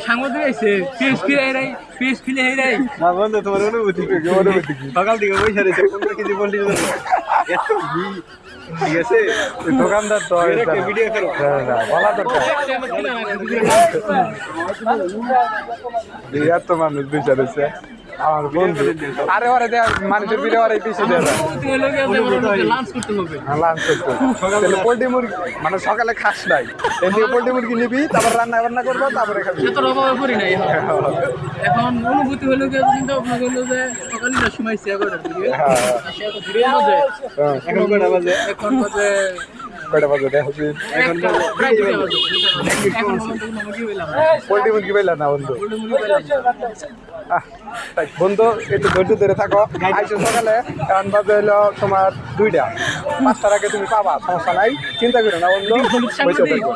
সাংবাদিক আইছে পিএস ফিলে এই রে না বন্ধু তোমার অনুভূতি কি সকাল থেকে পয়সা রয়েছে 15 কেজি পোল্ট্রি এত ঘি ঠিক আছে দোকানদার তো ভিডিও করো বলা দরকার এত মানুষ বিচার হচ্ছে আমার বন্ধু আরে ওরে দেয় মানুষের বিরে ওরে পিছিয়ে দেয় লাঞ্চ করতে হবে লাঞ্চ করতে তাহলে পোল্ট্রি মুরগি মানে সকালে খাস নাই এদিকে পোল্ট্রি মুরগি নিবি তারপর রান্না বান্না করবো তারপরে খাবি এত অভাবে পড়ি নাই এখন অনুভূতি হলো কি চিন্তা ভাবনা করলো যে সকালে সময় শেয়ার করে দিকে এখন কটা বাজে এখন বাজে কয়টা বাজে দেখছি এখন প্রায় 2টা বাজে এখন পোল্ট্রি মুরগি পাইলা না বন্ধু তাই বন্ধু একটু ধৈর্য ধরে থাকো আইসো সকালে এখন বাজে হলো তোমার 2টা 5টার আগে তুমি পাবা সমস্যা নাই চিন্তা করো না বন্ধু বসে থাকো